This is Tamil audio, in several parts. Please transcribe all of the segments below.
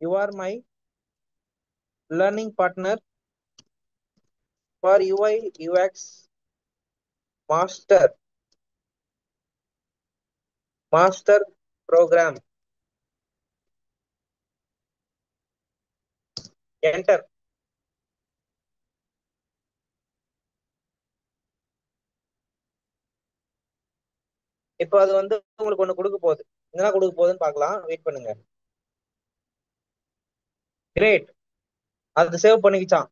You are my learning partner for UI UX master master program. Enter. இப்போ அது வந்து உங்களுக்கு ஒண்ணு கொடுக்க போகுது. என்ன கொடுக்க போகுதுன்னு பார்க்கலாம். வெயிட் பண்ணுங்க. கிரேட். அது சேவ் பண்ணிக்கிச்சான்.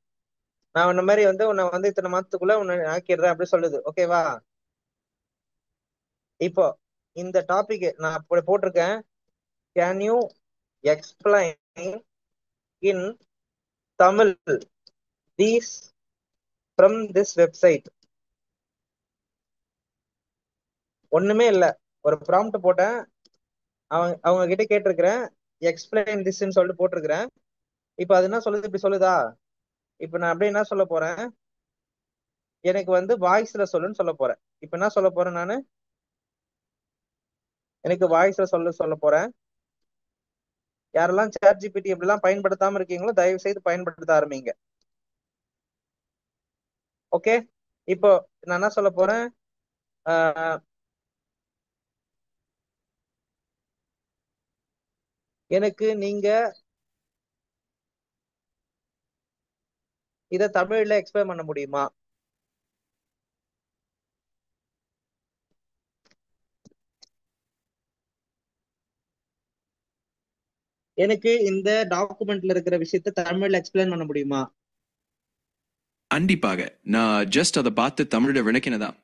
நான் இந்த மாதிரி வந்து உன்னை வந்து இத்தனை மாசத்துக்குள்ள உன்னை ஆக்கிடுறேன் அப்படி சொல்லுது. ஓகேவா? இப்போ இந்த டாபிக் நான் அப்படி போட்டிருக்கேன். Can you explain in Tamil these from this website? ஒண்ணுமே இல்ல. ஒரு ப்ராம்ப்ட் போட்டேன். அவங்க கிட்ட கேட்டிருக்கிறேன். எக்ஸ்பிளைன் திஸ்ன்னு சொல்லிட்டு போட்டிருக்கிறேன். இப்ப அது என்ன சொல்லுது? இப்படி சொல்லுதா? இப்ப நான் அப்படியே என்ன சொல்ல போறேன்? எனக்கு வந்து வாய்ஸ்ல சொல்லுன்னு சொல்ல போறேன். இப்ப என்ன சொல்ல போறேன் நானு? எனக்கு வாய்ஸ்ல சொல்ல போறேன். யாரெல்லாம் சாட் ஜிபிடி எப்படிலாம் பயன்படுத்தாம இருக்கீங்களோ தயவு செய்து பயன்படுத்த ஆரம்பிங்க. ஓகே. இப்போ நான் என்ன சொல்ல போறேன்? எனக்கு நீங்க இத தமிழ்ல எக்ஸ்பிளைன் பண்ண முடியுமா? எனக்கு இந்த டாக்குமெண்ட்ல இருக்கிற விஷயத்த தமிழ்ல எக்ஸ்பிளைன் பண்ண முடியுமா? கண்டிப்பாக. நான் ஜஸ்ட் அதை பார்த்து தமிழ்ல விளக்கினதான்.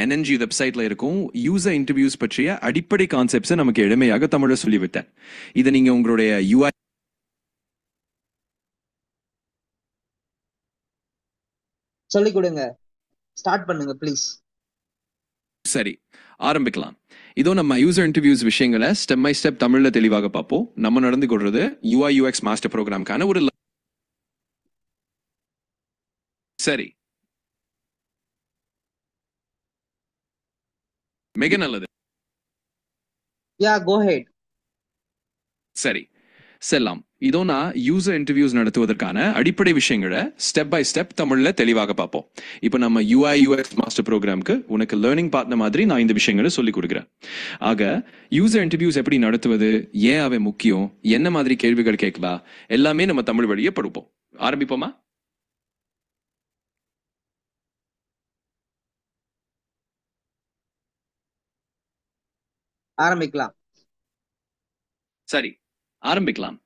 என்என்ஜி வெப்சைட்ல இருக்கும் யூசர் இன்டர்வியூஸ் பற்றிய அடிப்படை கான்செப்ட்ஸை நமக்கு எளிமையாக தமிழ சொல்லிவிட்டேன். இதை நீங்க உங்களுடைய யூஐ சொல்லிக் கொடுங்க. ஸ்டார்ட் பண்ணுங்க ப்ளீஸ். சரி, ஆரம்பிக்கலாம். இதோ நம்ம யூசர் இன்டர்வியூஸ் விஷயங்களை ஸ்டெப் பை ஸ்டெப் தமிழ்ல தெளிவாக பார்ப்போம். நம்ம நடந்து கொள்றது யூஐ யூஎக்ஸ் மாஸ்டர் ப்ரோக்ராம்கான ஒரு சரி, மிக நல்லது. யா, கோ ஹெட். சரி, செல்லாம். இதோ நான் யூசர் இன்டர்வியூஸ் நடத்துவதற்கான அடிப்படை விஷயங்களை ஸ்டெப் பை ஸ்டெப் தமிழ்ல தெளிவாக பார்ப்போம். இப்போ நம்ம யூஐ யூஎக்ஸ் மாஸ்டர் ப்ரோக்ராம்க்கு உனக்கு லேர்னிங் பார்ட்னர் மாதிரி நான் இந்த விஷயங்களை சொல்லிக் கொடுக்குறேன். ஆக யூசர் இன்டர்வியூஸ் எப்படி நடத்துவது, ஏன் அவை முக்கியம், என்ன மாதிரி கேள்விகள் கேட்கலாம், எல்லாமே நம்ம தமிழ் வழியே படிப்போம். ஆரம்பிப்போமா? ஆரம்பிக்கலாம். சரி, ஆரம்பிக்கலாம்.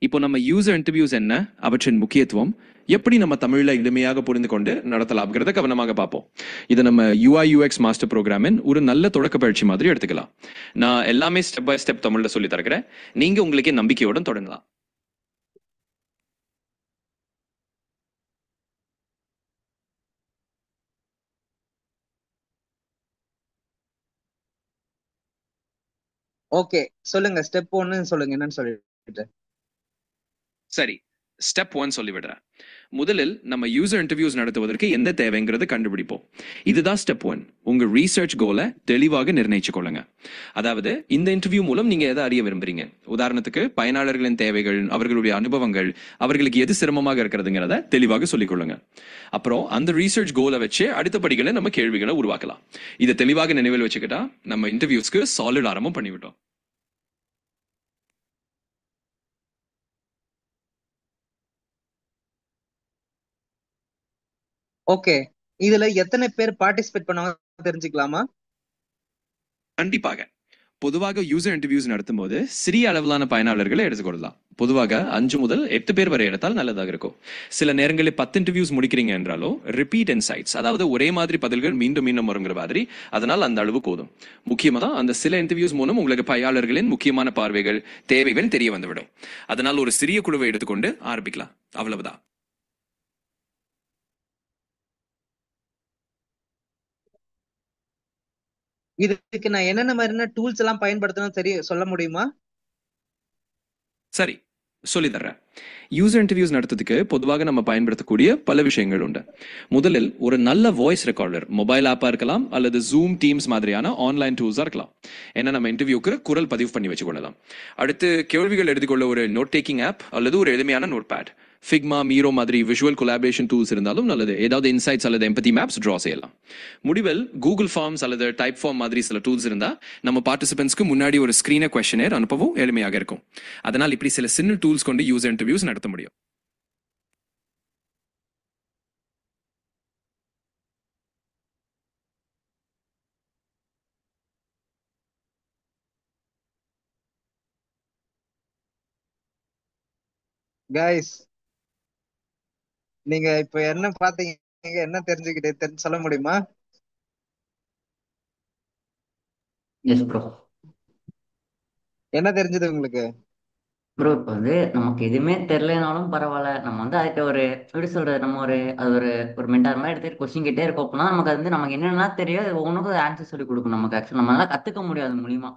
இப்போ நம்ம யூசர் இன்டர்வியூஸ் என்ன, அவற்றின் முக்கியத்துவம், எப்படி நம்ம தமிழ்ல எளிமையாக புரிந்து கொண்டு நடத்தலாம்ங்கிறத கவனமாக பார்ப்போம். இதை நம்ம யூஐ யூஎக்ஸ் மாஸ்டர் ப்ரோக்ராமின் ஒரு நல்ல தொடக்க பயிற்சி மாதிரி எடுத்துக்கலாம். நான் எல்லாமே ஸ்டெப் பை ஸ்டெப் தமிழ்ல சொல்லி தருகிறேன். நீங்க உங்களுக்கே நம்பிக்கையோட தொடங்கலாம். ஓகே, சொல்லுங்க. ஸ்டெப் 1 சொல்லுங்க என்னன்னு சொல்லிட்டு. சரி, ஸ்டெப் 1 சொல்லிவிடுறேன். முதலில் நம்ம யூசர் இன்டர்வியூஸ் நடத்துவதற்கு என்ன தேவைங்கிறது கண்டுபிடிப்போம். இதுதான் ஸ்டெப் 1. உங்க ரீசர்ச் கோலை தெளிவாக நிர்ணயிச்சு கொள்ளுங்க. அதாவது இந்த இன்டர்வியூ மூலம் நீங்க எதை அறிய விரும்புறீங்க? உதாரணத்துக்கு பயனாளர்களின் தேவைகள், அவர்களுடைய அனுபவங்கள், அவர்களுக்கு எது சிரமமாக இருக்கிறதுங்கிறத தெளிவாக சொல்லிக் கொள்ளுங்க. அப்புறம் அந்த ரீசர்ச் கோலை வச்சு அடுத்த படிகளை நம்ம கேள்விகளை உருவாக்கலாம். இதை தெளிவாக நினைவில் வச்சுக்கிட்டா நம்ம இன்டர்வியூஸ்க்கு சாலிட் ஆரம்பம் பண்ணிவிட்டோம். ஓகே, இதுல எத்தனை பேர் பார்ட்டிசிபேட் பண்ணுவாங்க தெரிஞ்சுக்கலாமா? கண்டிப்பாக. பொதுவாக யூசர் இன்டர்வியூஸ் நடத்தும் போது சிறிய அளவிலான பயனாளர்களை எடுத்துக்கொள்ளலாம். பொதுவாக 5 முதல் 8 பேர் வரை எடுத்தால் நல்லதாக இருக்கும். சில நேரங்களில் 10 இன்டர்வியூஸ் முடிக்கிறீங்க என்றாலோ ரிப்பீட் இன்சைட்ஸ், அதாவது ஒரே மாதிரி பதில்கள் மீண்டும் மீண்டும் வருங்கிற மாதிரி, அதனால் அந்த அளவு போதும். முக்கியமா அந்த சில இன்டர்வியூஸ் மூலம் உங்களுக்கு பயனாளர்களின் முக்கியமான பார்வைகள், தேவைகள் தெரிய வந்துவிடும். அதனால் ஒரு சிறிய குழுவை எடுத்துக்கொண்டு ஆரம்பிக்கலாம். அவ்வளவுதான். இதுக்கு நான் என்னென்ன மாதிரியான டூல்ஸ் எல்லாம் பயன்படுத்தணும் சொல்ல முடியுமா? சரி, சொல்லித்தர்றேன். யூசர் இன்டர்வியூஸ் நடத்துறதுக்கு பொதுவாக நம்ம பயன்படுத்தக்கூடிய பல விஷயங்கள் உண்டு. முதலில் ஒரு நல்ல வாய்ஸ் ரெக்கார்டர், மொபைல் ஆப்பா இருக்கலாம் அல்லது ஜூம், டீம்ஸ் மாதிரியான ஆன்லைன் டூல்ஸா இருக்கலாம். ஏன்னா நம்ம இன்டர்வியூக்கு குரல் பதிவு பண்ணி வச்சுக்கொள்ளலாம். அடுத்து கேள்விகள் எடுத்துக்கொள்ள ஒரு நோட் டேக்கிங் ஆப் அல்லது ஒரு எளிமையான நோட் பேட். ஃபிக்மா, மீரோ மாதிரி விஷுவல் கொலாபரேஷன் டூல்ஸ் இருந்தாலும் நல்லது. ஏதாவது இன்சைட்ஸ் அல்லது எம்பதி மேப்ஸ் ட்ரா செய்யலாம். முடிவில் கூகுள் ஃபார்ம்ஸ் அல்லது டைப் ஃபார்ம் மாதிரி சில டூல்ஸ் இருந்தா நம்ம பார்ட்டிசிபென்ட்ஸ்க்கு முன்னாடி ஒரு ஸ்கிரீனை கொஸ்டினர் அனுப்பவும் எளிமையாக இருக்கும். அதனால் இப்படி சில சின்ன டூல்ஸ் கொண்டு யூசர் இன்டர்வியூஸ் நடத்த முடியும். கைஸ், நீங்க இப்ப என்ன பாத்தீங்க, என்ன தெரிஞ்சுக்கிட்டு சொல்ல முடியுமா? Yes bro. என்ன தெரிஞ்சது உங்களுக்கு? ப்ரோ இப்போ வந்து நமக்கு எதுவுமே தெரிலனாலும் பரவாயில்ல, நம்ம வந்து அதுக்கு ஒரு எப்படி சொல்றது, நம்ம அது ஒரு மென்டார் மாதிரி எடுத்துட்டு கொஸ்டின் கிட்டே இருக்கோம் அப்படின்னா நமக்கு அது வந்து நமக்கு என்னென்னா தெரியும், அது ஒவ்வொன்றுக்கும் ஆன்சர் சொல்லி கொடுக்கும். நமக்கு ஆக்சுவலி நம்ம நல்லா கற்றுக்க முடியாது மூலியமா.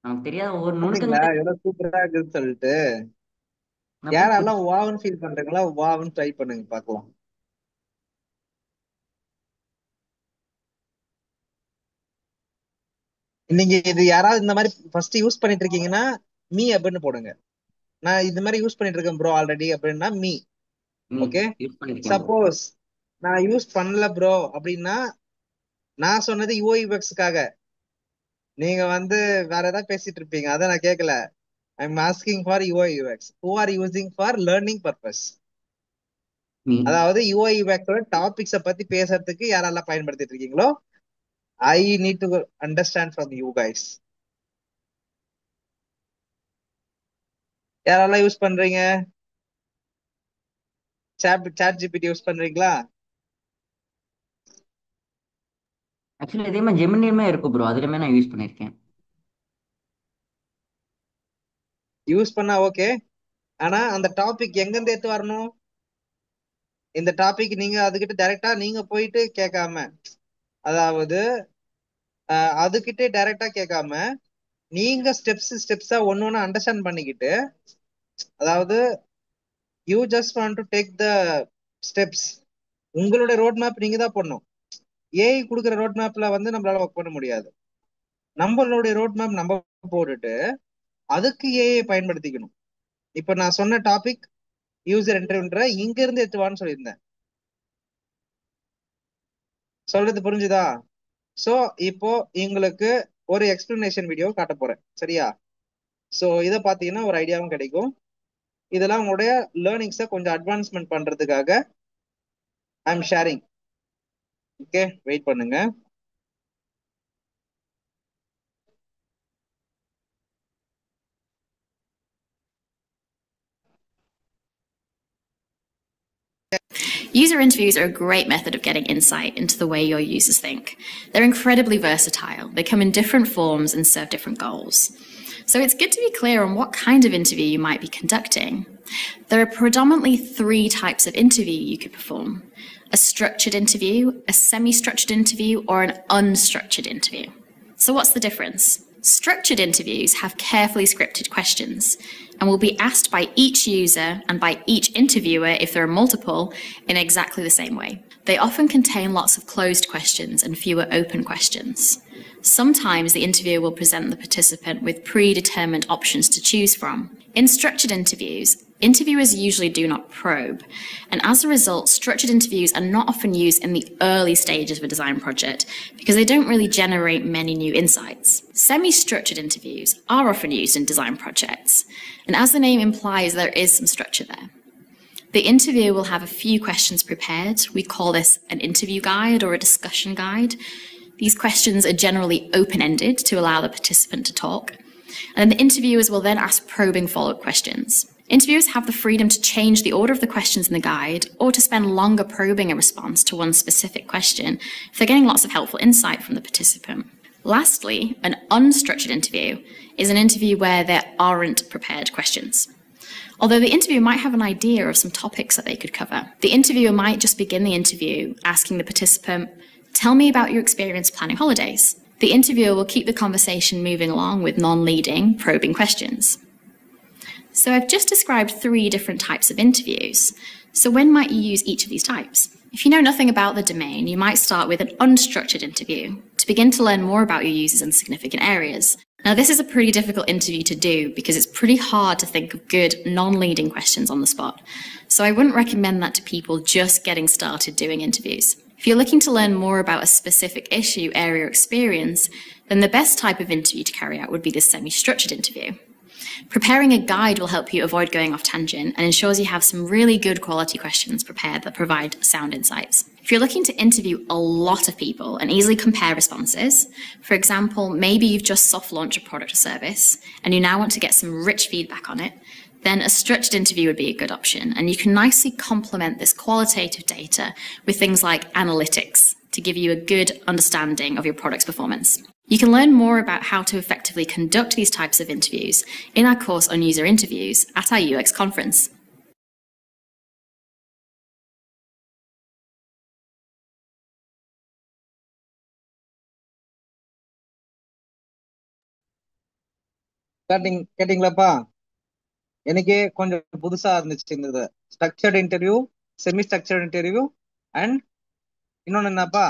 நமக்கு தெரியாத ஒவ்வொரு பாத்தீங்களா நுணுக்கங்கள். எவ்வளவு சூப்பரா இருக்குன்னு சொல்லிட்டு. அப்படி யாரெல்லாம் வாவ்னு ஃபீல் பண்றீங்களா, வாவ்னு ட்ரை பண்ணுங்க பார்க்கலாம். நீங்க இது யாராவது இந்த மாதிரி ஃபர்ஸ்ட் யூஸ் பண்ணிட்டு இருக்கீங்கன்னா மீ அப்படின்னு போடுங்க. நான் இந்த மாதிரி யூஸ் பண்ணிட்டு இருக்கேன் ப்ரோ ஆல்ரெடி அப்படின்னா மீ. ஓகே. யூஸ் பண்ணிருக்கேன் ப்ரோ. சப்போஸ் நான் யூஸ் பண்ணல ப்ரோ அப்படின்னா நான் சொன்னது யூஐயூஎக்ஸ்க்காக. நீங்க வந்து வேற ஏதாவது பேசிட்டு இருப்பீங்க, அதை நான் கேட்கல. I'm asking for UI UX who are using for learning purpose. மீ. அதாவது யூஐயூஎக்ஸோட டாபிக்ஸை பத்தி பேசுறதுக்கு யாரெல்லாம் பயன்படுத்திட்டு இருக்கீங்களோ I need to understand from you guys. யாரெல்லாம் யூஸ் பண்றீங்க? சாட் ஜிபிடி யூஸ் பண்றீங்களா? ஆக்சுவலி இதே மாதிரி ஜெமினியுமே இருக்கு ப்ரோ, அதுலயுமே நான் யூஸ் பண்ணியிருக்கேன். யூஸ் பண்ணா ஓகே. ஆனா அந்த டாபிக் எங்க இருந்து எடுத்து வரணும்? இந்த டாபிக் நீங்க அதுகிட்ட டைரக்டா நீங்க போயிட்டு கேட்காம, அதாவது அதுகிட்ட டைரக்டா கேட்காம நீங்க ஸ்டெப்ஸா ஒன்னு அண்டர்ஸ்டாண்ட் பண்ணிக்கிட்டு, அதாவது you just want to take the steps. உங்களுடைய ரோட் மேப் நீங்க தான் பண்ணும். ஏஐ கொடுக்குற ரோட் மேப்ல வந்து நம்மளால ஒர்க் பண்ண முடியாது. நம்மளுடைய ரோட் மேப் நம்ம போட்டுட்டு அதுக்கு ஏஐ பயன்படுத்திக்கணும். இப்ப நான் சொன்ன டாபிக் யூசர் இன்டர்வியூன்ற இங்க இருந்து எடுத்துவான்னு சொல்லியிருந்தேன். சொல்றது புரிஞ்சுதா? சோ இப்போ உங்களுக்கு ஒரு எக்ஸ்பிளனேஷன் வீடியோ காட்ட போறேன், சரியா? சோ இதை பாத்தீங்கன்னா ஒரு ஐடியாவும் கிடைக்கும். இதெல்லாம் உங்களுடைய லேர்னிங்ஸை கொஞ்சம் அட்வான்ஸ்மெண்ட் பண்றதுக்காக I am sharing. Okay, wait பண்ணுங்க. User interviews are a great method of getting insight into the way your users think. They're incredibly versatile. They come in different forms and serve different goals. So it's good to be clear on what kind of interview you might be conducting. There are predominantly 3 types of interview you could perform: a structured interview, a semi-structured interview, or an unstructured interview. So what's the difference? Structured interviews have carefully scripted questions and will be asked by each user and by each interviewer, if there are multiple, in exactly the same way. They often contain lots of closed questions and fewer open questions. Sometimes the interviewer will present the participant with predetermined options to choose from. In structured interviews, interviewers usually do not probe, and as a result, structured interviews are not often used in the early stages of a design project because they don't really generate many new insights. Semi-structured interviews are often used in design projects, and as the name implies, there is some structure there. The interviewer will have a few questions prepared. We call this an interview guide or a discussion guide. These questions are generally open-ended to allow the participant to talk, and then the interviewers will then ask probing follow-up questions. Interviewers have the freedom to change the order of the questions in the guide or to spend longer probing a response to one specific question if they're getting lots of helpful insight from the participant. Lastly, an unstructured interview is an interview where there aren't prepared questions. Although the interviewer might have an idea of some topics that they could cover, the interviewer might just begin the interview asking the participant, "Tell me about your experience planning holidays." The interviewer will keep the conversation moving along with non-leading, probing questions. So I've just described 3 different types of interviews. So when might you use each of these types? If you know nothing about the domain, you might start with an unstructured interview to begin to learn more about your users in significant areas. Now, this is a pretty difficult interview to do because it's pretty hard to think of good non-leading questions on the spot. So I wouldn't recommend that to people just getting started doing interviews. If you're looking to learn more about a specific issue, area, or experience, then the best type of interview to carry out would be the semi-structured interview. Preparing a guide will help you avoid going off tangent and ensures you have some really good quality questions prepared that provide sound insights. If you're looking to interview a lot of people and easily compare responses, for example, maybe you've just soft launched a product or service and you now want to get some rich feedback on it, then a structured interview would be a good option. And you can nicely complement this qualitative data with things like analytics to give you a good understanding of your product's performance. You can learn more about how to effectively conduct these types of interviews in our course on user interviews at our UX conference. கேட்டீங்களாப்பா? எனக்கே கொஞ்சம் புதுசா இருந்துச்சு இந்த structured interview, semi structured interview and இன்னொன்னு என்னப்பா?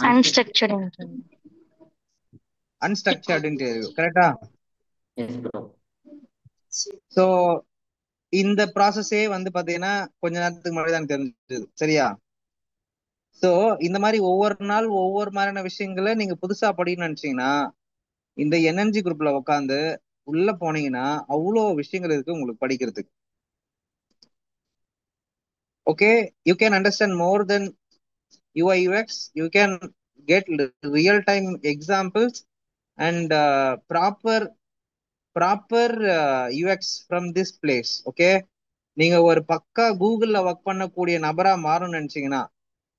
Unstructured interview. Unstructured interview. கரெக்டா? Yes, bro. சோ இந்த ப்ராசஸே வந்து பாத்தீங்கன்னா கொஞ்ச நேரத்துக்கு முன்னாடி தான் தெரிஞ்சது. சரியா? சோ இந்த மாதிரி ஒவ்வொரு நாள் ஒவ்வொரு மாதிரியான விஷயங்களை நீங்க புதுசா படிக்கணும்னு நினைச்சீங்கன்னா இந்த என்என்ஜி குரூப்ல உட்காந்து உள்ள போனீங்கன்னா அவ்வளோ விஷயங்கள் இருக்கு உங்களுக்கு படிக்கிறதுக்கு. Okay, you can understand more then UI UX. You can get real time examples and proper UX from this place. Okay, நீங்க ஒரு பக்கா கூகுள்ல ஒர்க் பண்ணக்கூடிய நபரா மாறணும்னு நினைச்சீங்கன்னா,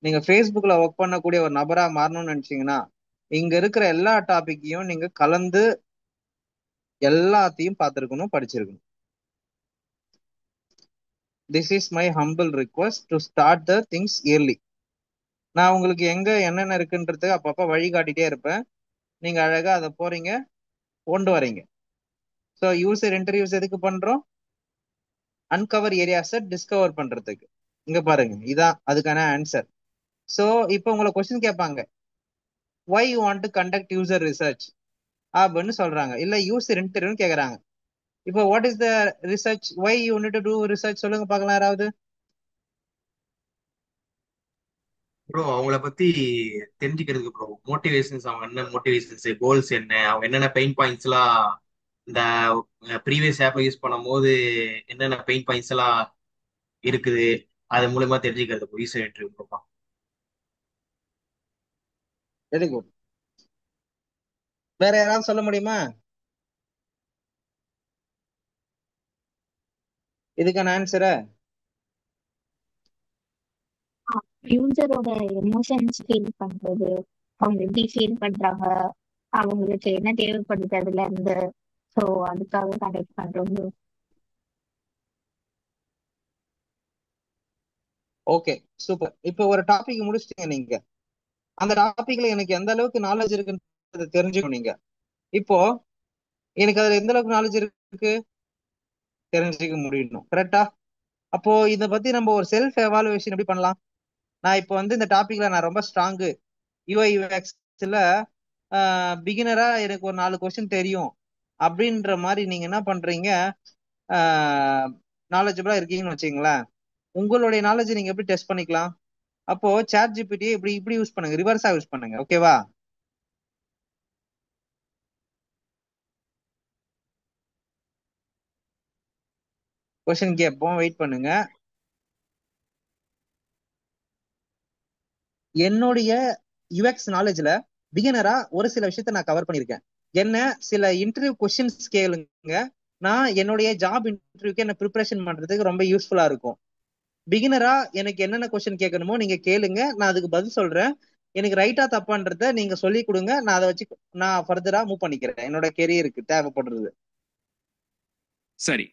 நீங்க ஃபேஸ்புக்ல ஒர்க் பண்ணக்கூடிய ஒரு நபரா மாறணும்னு நினைச்சீங்கன்னா, இங்க இருக்கிற எல்லா டாபிக்கையும் நீங்க கலந்து எல்லாத்தையும் பார்த்திருக்கணும், படிச்சிருக்கணும். This is my humble request to start the things early. நான் உங்களுக்கு எங்க என்னென்ன இருக்குன்றது அப்பப்ப வழிகாட்டிட்டே இருப்பேன். நீங்க அழகா அதை போறீங்க, கொண்டு வரீங்க. ஸோ யூசர் இன்டர்வியூஸ் எதுக்கு பண்றோம்? அன்கவர் ஏரியாஸை டிஸ்கவர் பண்றதுக்கு. இங்க பாருங்க, இதான் அதுக்கான ஆன்சர். ஸோ இப்போ உங்களை கொஸ்டின் கேட்பாங்க, why you want to conduct user research அப்படின்னு சொல்றாங்க, இல்ல யூசர் இன்டர்வியூன்னு கேக்குறாங்க. இப்போ what is the research, why you need to do research சொல்லுங்க பார்க்கலாம் யாராவது. ப்ரோ அவங்கள பத்தி தெரிஞ்சுக்கிறதுக்கு ப்ரோ, மோட்டிவேஷன்ஸ், அவங்க என்ன மோட்டிவேஷன்ஸ், கோல்ஸ் என்ன, அவங்க என்னென்ன பெயின் பாயிண்ட்ஸ் எல்லாம் இந்த ப்ரீவியஸ் ஆப்பை யூஸ் பண்ணும்போது என்னென்ன பெயின் பாயிண்ட்ஸ் எல்லாம் இருக்குது, அது மூலமா தெரிஞ்சுக்கிறது யூசர் இன்டர்வியூ ப்ரோப்பா. Very good. வேற யாராவது சொல்ல முடியுமா இதுக்கான ஆன்சரை? யூசரோட எமோஷன்ஸ் ஃபீல் பண்றது, அவங்க எப்படி ஃபீல் பண்றாங்க, அவங்களுக்கு என்ன தேவைப்படுது அதுல இருந்து, ஸோ அதுக்காக கனெக்ட் பண்றது. Okay, super. இப்போ ஒரு டாபிக் முடிச்சிட்டீங்க நீங்க. அந்த டாபிக்ல எனக்கு எந்த அளவுக்கு நாலேஜ் இருக்குன்னு தெரிஞ்சுக்கணும் நீங்க. இப்போ எனக்கு அதுல எந்த அளவுக்கு நாலேஜ் இருக்கு தெரிஞ்சுக்க முடியணும். கரெக்டா? அப்போ இதை பத்தி நம்ம ஒரு செல்ஃப் எவாலுவேஷன் எப்படி பண்ணலாம்? நான் இப்போ வந்து இந்த டாபிக்ல நான் ரொம்ப ஸ்ட்ராங்கு, UI UXல பிகினரா எனக்கு ஒரு 4 கொஸ்டின் தெரியும் அப்படின்ற மாதிரி நீங்க என்ன பண்றீங்க, நாலேஜபிளா இருக்கீங்கன்னு வச்சுங்களேன். உங்களுடைய நாலேஜ் நீங்க எப்படி டெஸ்ட் பண்ணிக்கலாம்? அப்போ சாட் ஜிபிடியை இப்படி யூஸ் பண்ணுங்க, ரிவர்ஸா யூஸ் பண்ணுங்க. ஓகேவா? கொஸ்டின் கேட்போம், வெயிட் பண்ணுங்க. என்னுடைய யுஎக்ஸ் நாலேஜ்ல பிகினரா ஒரு சில விஷயத்த நான் கவர் பண்ணிருக்கேன். என்ன சில இன்டர்வியூ கொஸ்டின்ஸ் கேளுங்க, நான் என்னுடைய ஜாப் இன்டர்வியூக்கு என்ன ப்ரிப்பரேஷன் பண்றதுக்கு ரொம்ப யூஸ்ஃபுல்லா இருக்கும். பிகினரா எனக்கு என்னென்ன கொஸ்டின் கேட்கணுமோ நீங்க கேளுங்க, நான் அதுக்கு பதில் சொல்றேன். எனக்கு ரைட்டா தப்பான்றத நீங்க சொல்லி கொடுங்க, நான் அதை வச்சு நான் ஃபர்தரா மூவ் பண்ணிக்கிறேன் என்னோட கெரியருக்கு தேவைப்படுறது. சரி,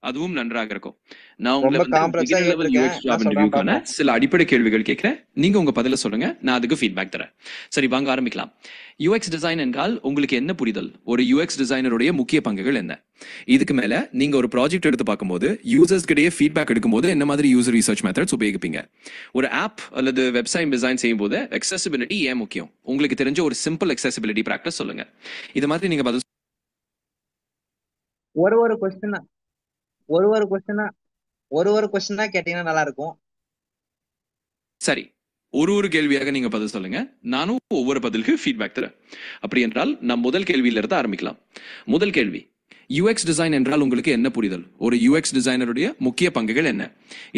அதுவும் நன்றாக இருக்கும். நான் உங்களை ரொம்ப வந்து காம்ப்ளெக்ஸா பிகினர் லெவல் கேட்டிருக்கேன், யூஎக்ஸ் ஜாப் நான் சொல்றேன் இன்டர்வியூக்கான பாப்போம். சில அடிப்படை கேள்விகள் கேட்கிறேன். நீங்க உங்க பதில சொல்லுங்க, நான் அதுக்கு ஃபீட்பேக் தரேன். சரி, வாங்க ஆரம்பிக்கலாம். யூஎக்ஸ் டிசைன் என்றால் உங்களுக்கு என்ன புரிதல்? ஒரு யூஎக்ஸ் டிசைனருடைய முக்கிய பங்குகள் என்ன? இதுக்கு மேல நீங்க ஒரு ப்ராஜெக்ட் எடுத்து பார்க்கும்போது யூசர்ஸ் கிட்டயே ஃபீட்பேக் எடுக்கும்போது என்ன மாதிரி யூசர் ரிசர்ச் மெத்தட்ஸ் உபயோகிப்பீங்க? ஒரு ஆப் அல்லது வெப்சைட் டிசைன் செய்யும் போது அக்சசிபிலிட்டி ஏன் முக்கியம்? உங்களுக்கு தெரிஞ்ச ஒரு சிம்பிள் அக்சசிபிலிட்டி பிராக்டிஸ் சொல்லுங்க. இது மாதிரி நீங்க பதில் ஒரு ஒரு கொஸ்டினா ஒரு ஒரு கொஸ்டினா ஒரு கொஸ்டினா கேட்டீங்கன்னா நல்லா இருக்கும். சரி, ஒரு கேள்வியாக நீங்க பதில் சொல்லுங்க, நானும் ஒவ்வொரு பதிலுக்கு ஃபீட்பேக் தரேன். அப்படி என்றால் நாம் முதல் கேள்வியில இருந்து ஆரம்பிக்கலாம். முதல் கேள்வி, யூஎக்ஸ் டிசைன் என்றால் உங்களுக்கு என்ன புரிதல்? ஒரு யூஎக்ஸ் டிசைனருடைய முக்கிய பங்குகள் என்ன?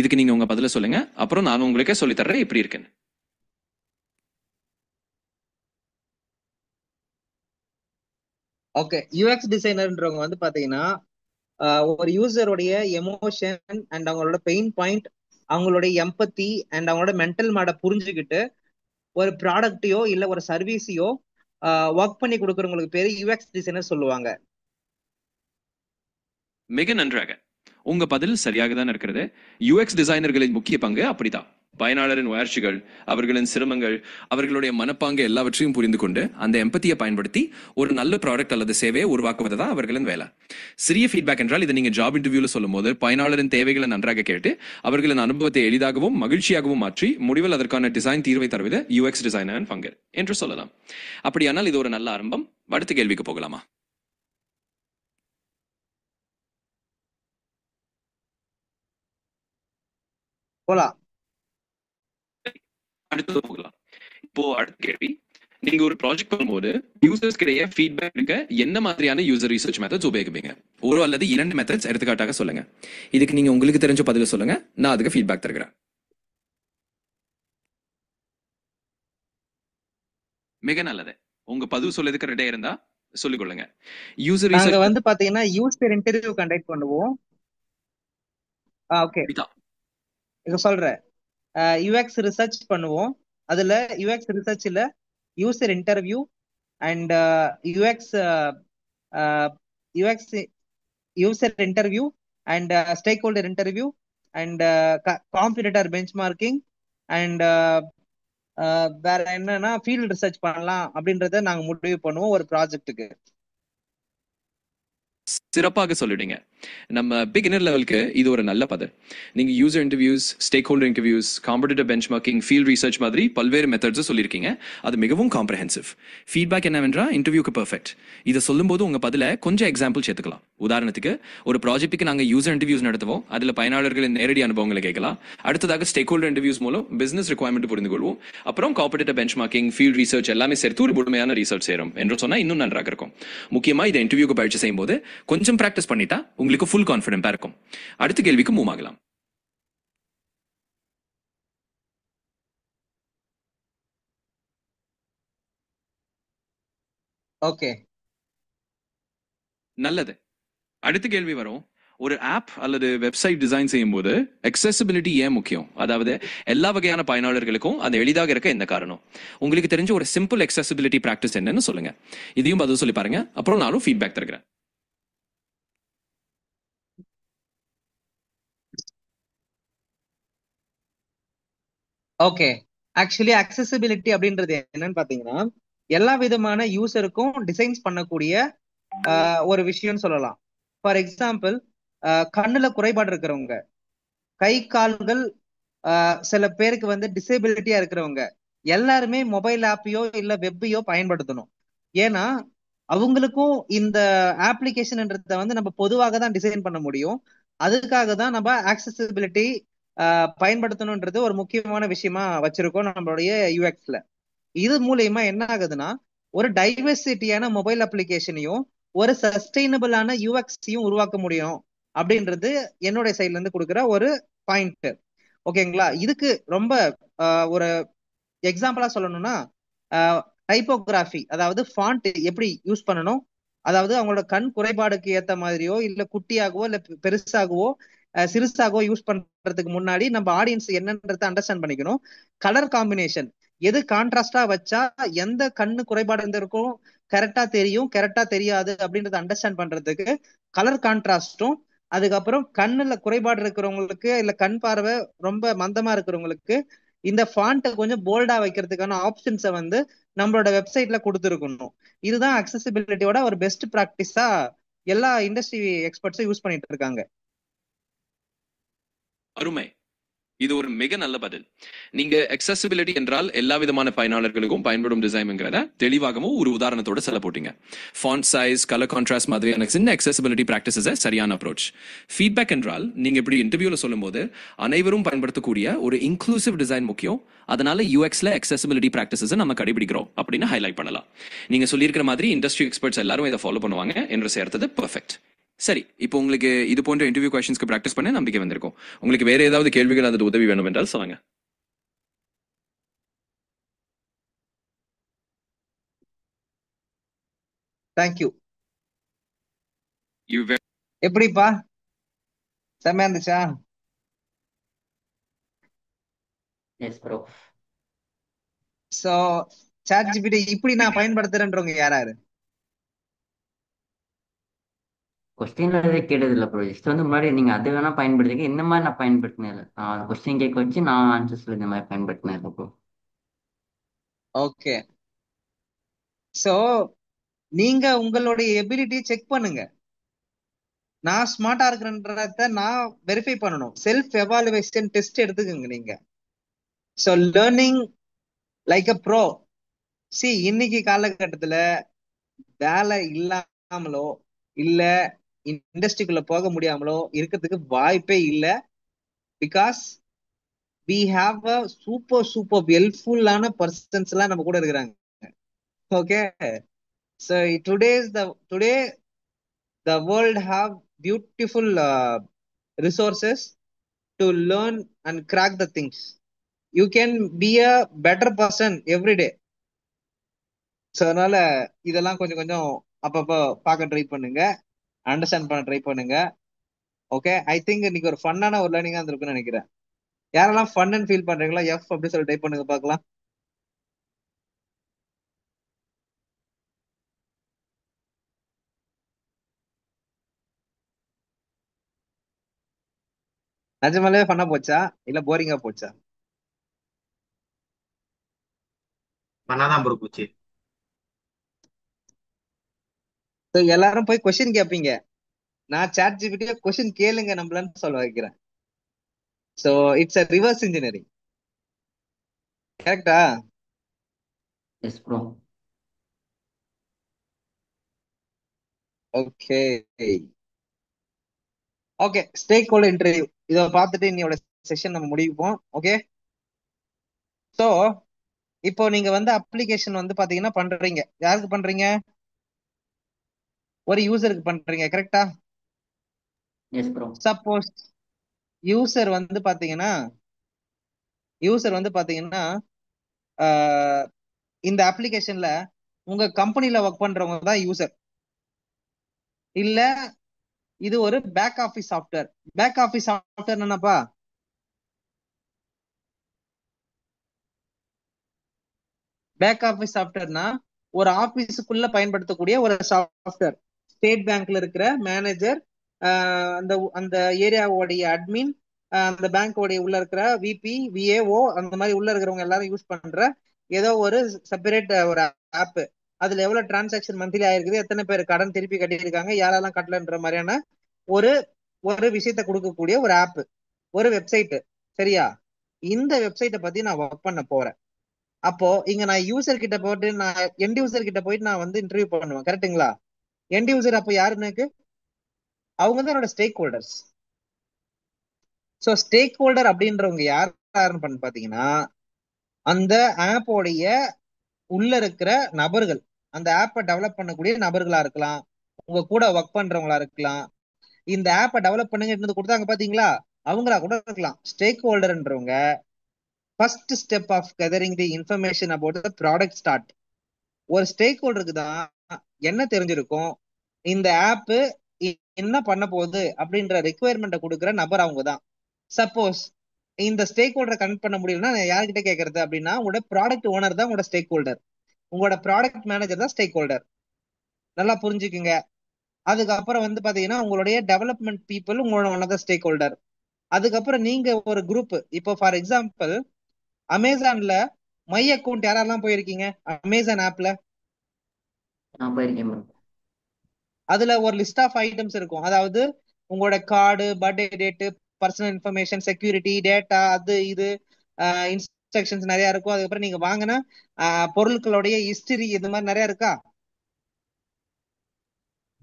இதுக்கு நீங்க உங்க பதில சொல்லுங்க, அப்புறம் நான் உங்களுக்கு சொல்லி தர்றேன் எப்படி இருக்குன்னு. ஓகே, யூஎக்ஸ் டிசைனர்ன்றவங்க வந்து பாத்தீங்கன்னா ஒரு யூசருடைய எமோஷன் அண்ட் அவங்களோட பெயின் பாயிண்ட், அவங்களுடைய எம்பத்தி அண்ட் அவங்களோட மென்டல் மாட புரிஞ்சுக்கிட்டு ஒரு ப்ராடக்டையோ இல்ல ஒரு சர்வீஸையோ ஒர்க் பண்ணி கொடுக்கறவங்களுக்கு பேரு யூஎக்ஸ் டிசைனர் சொல்லுவாங்க. மிக நன்றாக, உங்க பதில் சரியாக தான் இருக்கிறது. யூஎக்ஸ் டிசைனர்களின் முக்கிய பங்கு அப்படிதான். பயனாளரின் உணர்ச்சிகள், அவர்களின் சிரமங்கள், அவர்களுடைய மனப்பாங்கு எல்லாவற்றையும் புரிந்து கொண்டு அந்த எம்பத்தியை பயன்படுத்தி ஒரு நல்ல ப்ராடக்ட் அல்லது சேவையை உருவாக்குவது தான் அவர்களின் வேலை. சிறிய ஃபீட்பேக் என்றால் இதை நீங்க ஜாப் இன்டர்வியூல சொல்லும் போது பயனாளரின் தேவைகளை நன்றாக கேட்டு அவர்களின் அனுபவத்தை எளிதாகவும் மகிழ்ச்சியாகவும் மாற்றி முடிவில் அதற்கான டிசைன் தீர்வை தருவது யூஎக்ஸ் டிசைனரின் பங்கு என்று சொல்லலாம். அப்படியானால் இது ஒரு நல்ல ஆரம்பம். அடுத்த கேள்விக்கு போகலாமா? போலாம். அடுத்தது போகலாம். இப்போ அடுத்த கேள்வி, நீங்க ஒரு ப்ராஜெக்ட் பண்ணும்போது யூசர்ஸ் கிடையே ஃபீட்பேக் எடுக்க என்ன மாதிரியான யூசர் ரிசர்ச் மெத்தட்ஸ் உபயோகிப்பீங்க? ஒரு அல்லது 2 மெத்தட்ஸ் எடுத்துக்காட்டாக சொல்லுங்க. இதுக்கு நீங்க உங்களுக்கு தெரிஞ்ச பதில சொல்லுங்க, நான் அதுக்கு ஃபீட்பேக் தருகிறேன். மிக நல்லது, உங்க பதில் சொல்லதுக்கு ரெடியா இருந்தா சொல்லிக் கொள்ளுங்க. யூசர் நாங்க ரிசர்ச் வந்து பாத்தீங்கன்னா யூசர் இன்டர்வியூ கண்டக்ட் பண்ணுவோம். ஓகே, இத சொல்றேன். யூஎக்ஸ் ரிசர்ச் பண்ணுவோம். அதுல யூஎக்ஸ் ரிசர்ச்ல user interview and UX UX user interview and stakeholder interview and competitor பெஞ்ச்மார்க்கிங் அண்ட் வேற என்னன்னா ஃபீல்ட் ரிசர்ச் பண்ணலாம் அப்படின்றத நாங்க முடிவு பண்ணுவோம் ஒரு ப்ராஜெக்ட்டுக்கு. சிறப்பாக சொல்லிடுங்க. நம்ம பிகினர் லெவலுக்கு இது ஒரு நல்ல பதம். நீங்க user interviews, stakeholder interviews, competitive benchmarking, field research மாதிரி பல்வேறு மெத்தட்ஸ் சொல்லியிருக்கீங்க. அது மிகவும் காம்ப்ரஹென்சிவ். ஃபீட்பேக் என்னவென்றா இன்டர்வியூக்கு பெர்ஃபெக்ட். இதை சொல்லும்போது உங்க பதில கொஞ்சம் எக்ஸாம்பிள் சேர்த்துக்கலாம். உதாரணத்துக்கு, ஒரு ப்ராஜெக்ட்டுக்கு நாங்க யூசர் இன்டர்வியூஸ் நடத்துவோம், அதுல பயனாளர்களின் நேரடி அனுபவங்களை கேட்கலாம். அடுத்ததாக ஸ்டேக் ஹோல்டர் இன்டர்வியூஸ் மூலம் பிசினஸ் ரிக்வயர்மெண்ட் புரிந்து கொள்வோம். அப்புறம் காம்படிட்டிவ் பெஞ்ச்மார்க்கிங், ஃபீல்ட் ரிசர்ச் எல்லாமே சேர்த்து ஒரு முழுமையான ரிசர்ச் சேரும் என்று சொன்னா இன்னும் நன்றாக இருக்கும். முக்கியமா இதை இன்டர்வியூக்கு பயிற்சி செய்யும் போது கொஞ்சம் பிராக்டிஸ் பண்ணிட்டா உங்களுக்கு ஃபுல் கான்ஃபிடென்ட்டா இருக்கும். அடுத்த கேள்விக்கு மூவ் ஆகலாம். ஓகே, நல்லது. அடுத்த கேள்வி வரும். ஒரு ஆப் அல்லது வெப்சைட் டிசைன் செய்யும் போது அக்சசிபிலிட்டி ஏன் முக்கியம்? அதாவது எல்லா வகையான பயனாளர்களுக்கும் அது எளிதாக இருக்க என்ன காரணம்? உங்களுக்கு தெரிஞ்ச ஒரு சிம்பிள் அக்சசிபிலிட்டி பிராக்டிஸ் என்னன்னு சொல்லுங்க. இதையும் பதில் சொல்லி பாருங்க, அப்புறம் நானும் ஃபீட்பேக் தருகிறேன். ஓகே. ஆக்சுவலி அக்சசிபிலிட்டி அப்படின்றது என்னன்னு பாத்தீங்கன்னா எல்லா விதமான யூசருக்கும் டிசைன்ஸ் பண்ணக்கூடிய ஒரு விஷயம்னு சொல்லலாம். ஃபார் எக்ஸாம்பிள், கண்ணுல குறைபாடு இருக்கிறவங்க, கை கால்கள் சில பேருக்கு வந்து டிசேபிலிட்டியா இருக்கிறவங்க எல்லாருமே மொபைல் ஆப்பையோ இல்ல வெப்பையோ பயன்படுத்தணும். ஏன்னா அவங்களுக்கும் இந்த ஆப்ளிகேஷன்ன்றத வந்து நம்ம பொதுவாக தான் டிசைன் பண்ண முடியும். அதுக்காக தான் நம்ம ஆக்சசிபிலிட்டி பயன்படுத்தணும்ன்றது ஒரு முக்கியமான விஷயமா வச்சிருக்கோம் நம்மளுடைய யூஎக்ஸ்ல. இது மூலயமா என்ன ஆகுதுன்னா ஒரு டைவர்சிட்டியான மொபைல் அப்ளிகேஷனையும் ஒரு சஸ்டைனபிளான யூஎக்ஸையும் உருவாக்க முடியும் அப்படின்றது என்னுடைய சைட்ல இருந்து கொடுக்குற ஒரு பாயிண்ட். ஓகேங்களா? இதுக்கு ரொம்ப ஒரு எக்ஸாம்பிளா சொல்லணும்னா டைப்போகிராஃபி, அதாவது ஃபாண்ட் எப்படி யூஸ் பண்ணணும், அதாவது அவங்களோட கண் குறைபாடுக்கு ஏத்த மாதிரியோ இல்ல குட்டியாகவோ இல்ல பெருசாகவோ சிறுசாகவோ யூஸ் பண்றதுக்கு முன்னாடி நம்ம ஆடியன்ஸ் என்னன்றதை அண்டர்ஸ்டாண்ட் பண்ணிக்கணும். கலர் காம்பினேஷன், எது கான்ட்ராஸ்டா வச்சா எந்த கண்ணு குறைபாடு இருந்திருக்கும் கரெக்டா தெரியும், கரெக்டா தெரியாது அப்படின்றத அண்டர்ஸ்டாண்ட் பண்றதுக்கு கலர் கான்ட்ராஸ்டும் அதுக்கப்புறம் கண்ணுல குறைபாடு இருக்கிறவங்களுக்கு இல்ல கண் பார்வை ரொம்ப மந்தமா இருக்கிறவங்களுக்கு இந்த ஃபாண்ட்டை கொஞ்சம் போல்டா வைக்கிறதுக்கான ஆப்ஷன்ஸை வந்து நம்மளோட வெப்சைட்ல கொடுத்துருக்கணும். இதுதான் அக்சசிபிலிட்டியோட ஒரு பெஸ்ட் ப்ராக்டிஸா எல்லா இண்டஸ்ட்ரி எக்ஸ்பர்ட்ஸும் யூஸ் பண்ணிட்டு இருக்காங்க. அருமை. இது ஒரு மிக நல்ல பதில். நீங்க accessibility என்றால் எல்லா விதமான பயனாளர்களுக்கும் பயன்படும் டிசைன்ங்கிறத தெளிவாகவும் ஒரு உதாரணத்தோட சொல்ல போட்டீங்க. ஃபாண்ட் சைஸ், கலர் கான்ட்ராஸ்ட் மாதிரியான சின்ன accessibility practices சரியான அப்ரோச். ஃபீட்பேக் என்றால் நீங்க இப்படி இன்டர்வியூல சொல்லும்போது அனைவரும் பயன்படுத்தக்கூடிய ஒரு இன்க்ளூசிவ் டிசைன் முக்கியம். அதனால யூஎக்ஸ்ல accessibility practices நம்ம கடைபிடிக்கிறோம் அப்படின்னு ஹைலைட் பண்ணலாம். நீங்க சொல்லியிருக்கிற மாதிரி இண்டஸ்ட்ரி எக்ஸ்பர்ட்ஸ் எல்லாரும் இதை ஃபாலோ பண்ணுவாங்க என்று சேர்த்தது பெர்ஃபெக்ட். சரி, இப்போ உங்களுக்கு இது போன்ற இன்டர்வியூ கொஸ்டின்ஸ்க்கு பிராக்டிஸ் பண்ண நம்பிக்கை வந்திருக்கும். உங்களுக்கு வேற ஏதாவது கேள்விகள் அல்லது உதவி வேணும் என்றால் சொல்லுங்க. தேங்க்யூ. You very எப்படிப்பா, செம்மையா இருந்துச்சா? Yes bro. So chat GPT இப்படி நான் பயன்படுத்துறேன்றவங்க யாராரு? கொஸ்டின்ல எதுவும் கேட்டது இல்லை ப்ரோ. ஜஸ்ட் வந்து முன்னாடி நீங்க அது வேணா பயன்படுத்திக்க, இந்த மாதிரி நான் பயன்படுத்தினேன் இல்லை. நான் கொஸ்டின் கேட்க வச்சு நான் ஆன்சர்ஸ்ல இந்த மாதிரி பயன்படுத்தினேன் இல்லை ப்ரோ. ஓகே. சோ நீங்க உங்களுடைய எபிலிட்டி செக் பண்ணுங்க. நான் ஸ்மார்ட்டா இருக்கிறேன்றத நான் வெரிஃபை பண்ணணும். செல்ஃப் எவாலுவேஷன் டெஸ்ட் எடுத்துக்கோங்க நீங்க. சோ லேர்னிங் லைக் அ ப்ரோ. சி, இன்னைக்கு காலகட்டத்துல வேலை இல்லாமலோ இல்ல இண்டஸ்ட்ரிக்குள்ள போக முடியாமலோ இருக்கிறதுக்கு வாய்ப்பே இல்ல. Because we have a super ஹெல்ப்ஃபுல்லான பர்சன்ஸ் எல்லாம் நம்ம கூட இருக்கிறாங்க. Okay. so today the world have beautiful resources to learn and crack the things. You can be a better person every day. so அதனால இதெல்லாம் கொஞ்சம் கொஞ்சம் அப்பப்போ பார்க்க ட்ரை பண்ணுங்க, அண்டர்ஸ்டாண்ட் பண்ண ட்ரை பண்ணுங்க. ஓகே, ஐ திங்க் இன்னைக்கு ஒரு ஃபன்னான ஒரு லேர்னிங்கா இருந்திருக்குன்னு நினைக்கிறேன். யாரெல்லாம் ஃபன்னு ஃபீல் பண்றீங்களா எஃப் அப்படி சொல்லி டைப் பண்ணுங்க பார்க்கலாம். நிஜமாலே ஃபன்னா போச்சா இல்ல போரிங்கா போச்சா? பண்ணாதான் ப்ரோ போச்சு. So எல்லாரும் போய் கொஸ்டின் கேட்பீங்க, நான் சாட் ஜிபிடியே கொஸ்டின் கேளுங்க நம்மளன்னு சொல்ல வைக்கிறேன். So it's a reverse engineering. கரெக்டா? Yes bro. Okay okay. Stakeholder interview இதை பார்த்துட்டு இன்னையோட செஷன் நம்ம முடிப்போம். ஓகே. சோ இப்போ நீங்க வந்து அப்ளிகேஷன் வந்து பாத்தீங்கன்னா பண்றீங்க. யாருக்கு பண்றீங்க? ஒரு யூசருக்கு பண்றீங்க, கரெக்டா? Yes bro. சப்போஸ் யூசர் வந்து பாத்தீங்கன்னா இந்த அப்ளிகேஷன்ல உங்க கம்பெனில ஒர்க் பண்றவங்க தான் யூசர். இல்ல இது ஒரு back office software. Back office software என்னப்பா? பேக் ஆஃபீஸ் சாஃப்ட்வேர்னா ஒரு ஆபீஸுக்குள்ள பயன்படுத்தக்கூடிய ஒரு சாஃப்ட்வேர். ஸ்டேட் பேங்க்ல இருக்கிற மேனேஜர், அந்த அந்த ஏரியாவோடைய அட்மின், அந்த பேங்கோடைய உள்ள இருக்கிற விபி, விஏஓ, அந்த மாதிரி உள்ள இருக்கிறவங்க எல்லாரும் யூஸ் பண்ற ஏதோ ஒரு செப்பரேட் ஒரு ஆப். அதுல எவ்வளவு டிரான்சாக்சன் மந்த்லி ஆயிருக்குது, எத்தனை பேர் கடன் திருப்பி கட்டியிருக்காங்க, யாரெல்லாம் கட்டலன்ற மாதிரியான ஒரு ஒரு விஷயத்த கொடுக்கக்கூடிய ஒரு ஆப், ஒரு வெப்சைட். சரியா? இந்த வெப்சைட்டை பத்தி நான் ஒர்க் பண்ண போறேன். அப்போ இங்க நான் யூசர் கிட்ட போட்டு நான் எண்ட் யூசர் கிட்ட போயிட்டு நான் வந்து இன்டர்வியூ பண்ணுவேன், கரெக்டுங்களா? எண்ட் யூசர் அப்போ யாருன்னு எனக்கு அவங்க தான் என்னோட stakeholders. So stakeholder அப்படின்றவங்க யாருன்னு பாத்தீங்கன்னா அந்த ஆப்போடைய உள்ள இருக்கிற நபர்கள், அந்த ஆப்பை டெவலப் பண்ணக்கூடிய நபர்களா இருக்கலாம், உங்க கூட ஒர்க் பண்றவங்களா இருக்கலாம், இந்த ஆப்பை டெவலப் பண்ணுங்க கொடுத்தாங்க பாத்தீங்களா, அவங்களா கூட இருக்கலாம். ஸ்டேக் ஹோல்டர்ன்றவங்க first step of gathering the information about the product start. ஒரு ஸ்டேக் ஹோல்டருக்கு தான் என்ன தெரிஞ்சிருக்கும், இந்த ஆப் என்ன பண்ண போகுது அப்படின்ற ரெக்குயர்மெண்ட்டை கொடுக்குற நபர் அவங்க தான். சப்போஸ் இந்த ஸ்டேக் ஹோல்டரை கனெக்ட் பண்ண முடியலன்னா யார்கிட்ட கேட்கறது அப்படின்னா உங்களோட ப்ராடக்ட் ஓனர் தான் உங்களோட ஸ்டேக் ஹோல்டர், உங்களோட ப்ராடக்ட் மேனேஜர் தான் ஸ்டேக் ஹோல்டர். நல்லா புரிஞ்சுக்குங்க. அதுக்கப்புறம் வந்து பாத்தீங்கன்னா உங்களுடைய டெவலப்மெண்ட் பீப்புள் உங்களோட one of the stakeholder. அதுக்கப்புறம் நீங்க ஒரு குரூப். இப்போ ஃபார் எக்ஸாம்பிள் அமேசான்ல மை அக்கௌண்ட் யாரெல்லாம் போயிருக்கீங்க அமேசான் ஆப்ல? நான் போயிருக்கேன் ப்ரோ. அதுல ஒரு லிஸ்ட் ஆஃப் ஐட்டம்ஸ் இருக்கும். அதாவது உங்களோட card, birthday date, personal information, security data, அது இது இன்ஸ்ட்ரக்ஷன்ஸ் நிறைய இருக்கும். அதுக்கப்புறம் நீங்க வாங்கின பொருட்களுடைய ஹிஸ்டரி இது மாதிரி நிறைய இருக்கா?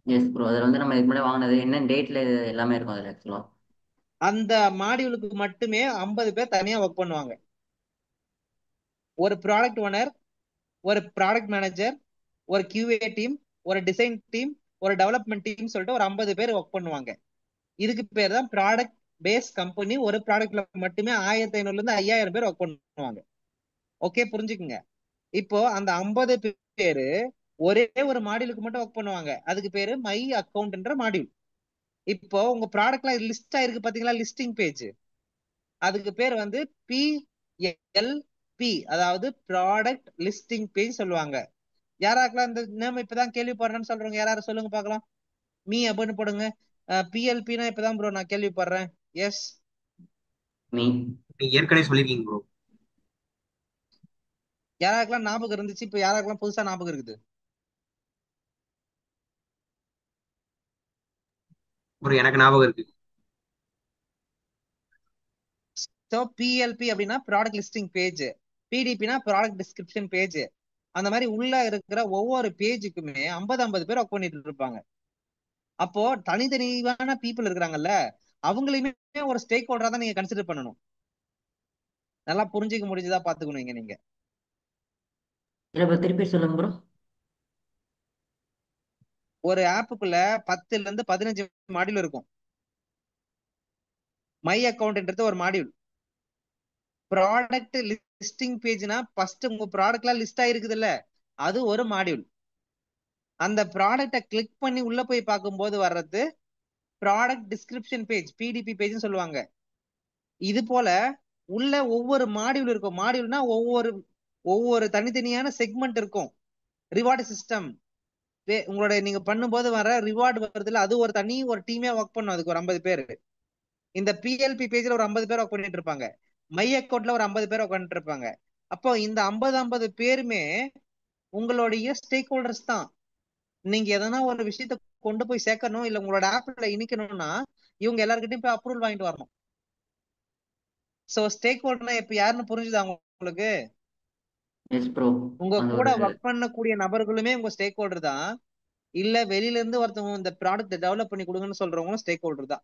Yes bro. அதில் வந்து நம்ம இதுக்கு முன்னாடி வாங்கினது என்ன டேட்ல எல்லாமே இருக்கும் அதில் ஆக்சுவலாக. அந்த மாடியூலுக்கு மட்டுமே 50 பேர் தனியா ஒர்க் பண்ணுவாங்க. ஒரு ப்ராடக்ட் ஓனர், ஒரு ப்ராடக்ட் மேனேஜர், ஒரு QA டீம், ஒரு டிசைன் டீம், ஒரு டெவலப்மெண்ட் டீம் சொல்லிட்டு ஒரு 50 பேர் ஒர்க் பண்ணுவாங்க. இதுக்கு பேர் தான் ப்ராடக்ட் பேஸ் கம்பெனி. ஒரு ப்ராடக்ட்ல மட்டுமே 1500 இருந்து 5000 பேர் ஒர்க் பண்ணுவாங்க. ஓகே, புரிஞ்சுக்குங்க. இப்போ அந்த 50 பேரு ஒரே ஒரு மாடியூலுக்கு மட்டும் ஒர்க் பண்ணுவாங்க. அதுக்கு பேரு மை அக்கௌண்ட்ன்ற மாடியூல். இப்போ உங்க ப்ராடக்ட்ல லிஸ்ட் ஆயிருக்கு பாத்தீங்களா, லிஸ்டிங் பேஜ். அதுக்கு பேர் வந்து PLP, அதாவது ப்ராடக்ட் லிஸ்டிங் பேஜ் சொல்லுவாங்க. யாராக்கெல்லாம் இந்த நேம் இப்பதான் கேள்விப்படுறேன்னு சொல்றவங்க யாராவது சொல்லுங்க பார்க்கலாம். மீ அப்படின்னு போடுங்க. PLPனா இப்பதான் ப்ரோ நான் கேள்விப்படுறேன். எஸ். மீ. நீங்க ஏற்கனவே சொல்லிருக்கீங்க ப்ரோ. யாராக்கெல்லாம் ஞாபகம் இருந்துச்சு, இப்ப யாராக்கெல்லாம் புதுசா ஞாபகம் இருக்குது? ப்ரோ எனக்கு ஞாபகம் இருக்கு. ஸோ PLP அப்படின்னா ப்ராடக்ட் லிஸ்டிங் பேஜ், PDPனா ப்ராடக்ட் டிஸ்கிரிப்ஷன் பேஜ். அந்த மாதிரி உள்ள இருக்கிற ஒவ்வொரு பேஜுக்குமே 50 பேர் ஒர்க் பண்ணிட்டு இருப்பாங்க. அப்போ தனித்தனியான பீப்புள் இருக்கிறாங்கல்ல, அவங்களையுமே ஒரு ஸ்டேக் ஹோல்டரா தான் நீங்க கன்சிடர் பண்ணணும். நல்லா புரிஞ்சுக்க முடிஞ்சதா பாத்துக்கணும் நீங்க. இல்லை ப்ரோ, திருப்பி சொல்லுங்க ப்ரோ. ஒரு ஆப்புக்குள்ள 10ல இருந்து 15 மாடியூல் இருக்கும். மை அக்கௌண்ட்ன்றது ஒரு மாடியூல். ப்ராடக்ட் லிஸ்டிங் பேஜ்னா ஃபர்ஸ்ட் உங்க ப்ராடக்ட்லாம் லிஸ்ட் ஆயிருக்குது இல்ல, அது ஒரு மாடியூல். அந்த ப்ராடக்ட்டை கிளிக் பண்ணி உள்ள போய் பார்க்கும்போது வர்றது ப்ராடக்ட் டிஸ்கிரிப்ஷன் பேஜ், PDP பேஜ்னு சொல்லுவாங்க. இது போல உள்ள ஒவ்வொரு மாடியூல் இருக்கும். மாடியூல்னா ஒவ்வொரு ஒவ்வொரு தனித்தனியான செக்மெண்ட் இருக்கும். ரிவார்டு சிஸ்டம், உங்களோட நீங்க பண்ணும்போது வர ரிவார்டு வருதுல, அது ஒரு தனி ஒரு டீமே ஒர்க் பண்ணும். அதுக்கு ஒரு 50 பேர். இந்த PLP பேஜ்ல ஒரு 50 பேர் ஒர்க் பண்ணிட்டு இருப்பாங்க. மை அக்கௌண்ட்ல ஒரு 50 பேர் உட்காந்துட்டு இருப்பாங்க. அப்போ இந்த 50 பேருமே உங்களுடைய ஸ்டேக் ஹோல்டர்ஸ் தான். நீங்க எதனா ஒரு விஷயத்த கொண்டு போய் சேர்க்கணும், இல்ல உங்களோட ஆப்ல இணைக்கணும்னா இவங்க எல்லாருக்கிட்டையும் போய் அப்ரூவல் வாங்கிட்டு வரணும். சோ ஸ்டேக் ஹோல்டர்னா இப்ப யாருன்னு புரிஞ்சுதா உங்களுக்கு? Yes bro. உங்க அந்த கூட ஒரு ஒர்க் பண்ணக்கூடிய நபர்களுமே உங்க ஸ்டேக் ஹோல்டர் தான். இல்ல வெளியில இருந்து ஒருத்தவங்க இந்த ப்ராடக்ட் டெவலப் பண்ணி கொடுங்கன்னு சொல்றவங்களும் ஸ்டேக் ஹோல்டர் தான்.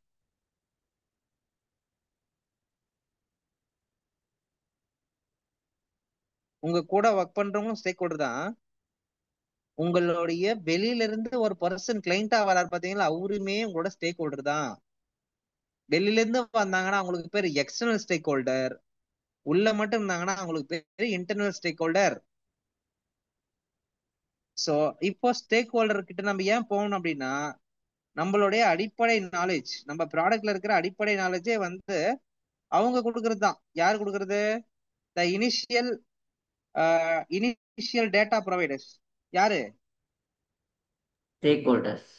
உங்க கூட ஒர்க் பண்றவங்களும் ஸ்டேக் ஹோல்டர் தான். உங்களுடைய வெளியில இருந்து ஒரு பர்சன் கிளைண்டா வராரு பாத்தீங்களா, அவருமே உங்களோட ஸ்டேக் ஹோல்டர் தான். வெளியில இருந்து வந்தாங்கன்னா அவங்களுக்கு பேர் எக்ஸ்டர்னல் ஸ்டேக் ஹோல்டர். உள்ள மட்டும் இருந்தாங்கன்னா அவங்களுக்கு பேர் இன்டர்னல் ஸ்டேக் ஹோல்டர். சோ இப்போ ஸ்டேக் ஹோல்டர் கிட்ட நம்ம ஏன் போகணும் அப்படின்னா, நம்மளுடைய அடிப்படை நாலேஜ், நம்ம ப்ராடக்ட்ல இருக்கிற அடிப்படை நாலேஜே வந்து அவங்க கொடுக்கறது தான். யார் கொடுக்கறது? The initial data providers. யாரு? Stakeholders.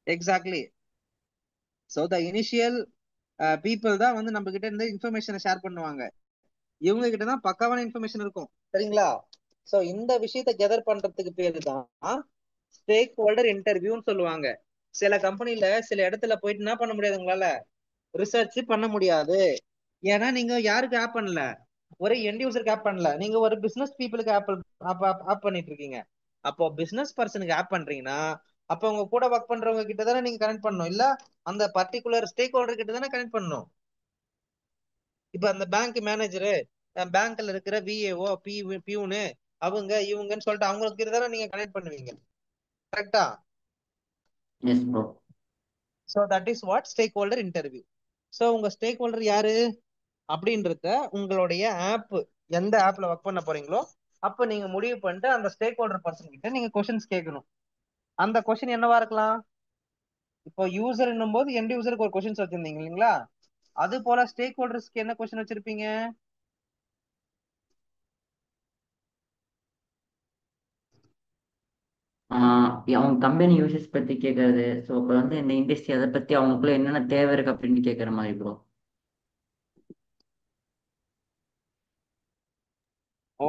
Exactly. So the initial people தான் வந்து நம்ம கிட்ட இருந்து இன்ஃபர்மேஷனை ஷேர் பண்ணுவாங்க. இவங்க கிட்ட தான் பக்காவான இன்ஃபர்மேஷன் இருக்கும். சரிங்களா? சோ இந்த விஷயத்தை கெதர் பண்றதுக்கு பேரு தான் ஸ்டேக் ஹோல்டர் இன்டர்வியூன்னு சொல்லுவாங்க. சில கம்பெனில சில இடத்துல போயிட்டு என்ன பண்ண முடியாது, உங்களால ரிசர்ச் பண்ண முடியாது. ஏன்னா நீங்க யாருக்கு ஆப் பண்ணல, ஒரே எண்ட் யூசருக்கு ஆப் பண்ணல, நீங்க ஒரு பிசினஸ் பீப்புளுக்கு ஆப் பண்ணிட்டு இருக்கீங்க. அப்போ பிசினஸ் பர்சனுக்கு ஆப் பண்றீங்கன்னா அப்போ உங்க கூட ஒர்க் பண்றவங்க கிட்ட தானே நீங்க கனெக்ட் பண்ணணும், இல்ல அந்த பர்டிகுலர் ஸ்டேக் ஹோல்டர் கிட்ட தானே கனெக்ட் பண்ணணும். இப்ப அந்த பேங்க் மேனேஜரு, பேங்க்ல இருக்கிற VAO, பியூனு, அவங்க இவங்கன்னு சொல்லிட்டு அவங்களுக்கு கிட்ட தானே நீங்க கனெக்ட் பண்ணுவீங்க. கரெக்டா? Yes bro. So that is what stakeholder interview. So உங்க ஸ்டேக் ஹோல்டர் யாரு அப்படின்றத உங்களுடைய ஆப், எந்த ஆப்ல ஒர்க் பண்ண போறீங்களோ அப்ப நீங்க முடிவு பண்ணிட்டு அந்த ஸ்டேக் ஹோல்டர் பர்சன் கிட்ட நீங்க கொஸ்டின்ஸ் கேட்கணும். அந்த கொஸ்டின் என்னவா இருக்கலாம்? இப்போ யூசர் என்னும் போது எண்ட் யூசருக்கு ஒரு கொஸ்டின்ஸ் வச்சிருந்தீங்க இல்லைங்களா, அது போல ஸ்டேக் ஹோல்டர்ஸ்க்கு என்ன கொஸ்டின் வச்சிருப்பீங்க? அவங்க கம்பெனி யூசர்ஸ் பத்தி கேட்கறது. ஸோ இப்போ வந்து இந்த இண்டஸ்ட்ரி அதை பத்தி அவங்களுக்குள்ள என்னென்ன தேவை இருக்கு அப்படின்னு கேட்கற மாதிரி ப்ரோ.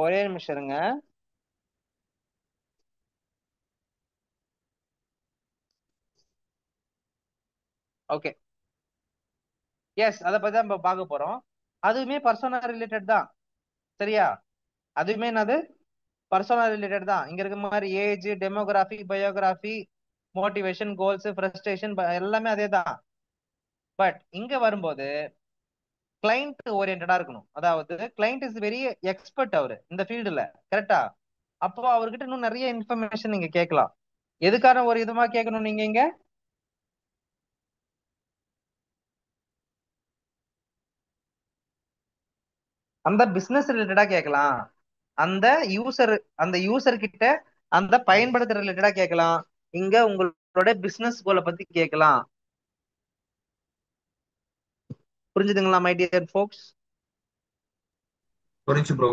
ஒரே நிமிஷம் இருங்க. ஓகே, எஸ், அதை பத்தி தான் பார்க்க போறோம். அதுவுமே பர்சனல் ரிலேட்டட் தான், சரியா? அதுவுமே என்னது, பர்சனல் ரிலேட்டட் தான். இங்க இருக்க மாதிரி age, demography, biography, motivation, goals, frustration எல்லாமே அதே தான். பட் இங்க வரும்போது கிளைண்ட் ஓரியன்டா இருக்கணும். அதாவது கிளைண்ட் இஸ் வெரி எக்ஸ்பர்ட் அவரு இந்த ஃபீல்டுல, கரெக்டா? அப்போ அவர்கிட்ட இன்னும் நிறைய இன்ஃபர்மேஷன் நீங்க கேட்கலாம். எதுக்கான ஒரு இதுமா கேட்கணும் நீங்க இங்க? அந்த பிசினஸ் ரிலேட்டடா கேட்கலாம், அந்த யூசர் அந்த யூசர் கிட்ட அந்த பயன்படுத்துற ரிலேட்டடா கேட்கலாம், இங்க உங்களோட பிசினஸ் கோலை பத்தி கேட்கலாம். புரிஞ்சுதுங்களா மை டியர் ஃபோக்ஸ்? புரிஞ்சு bro.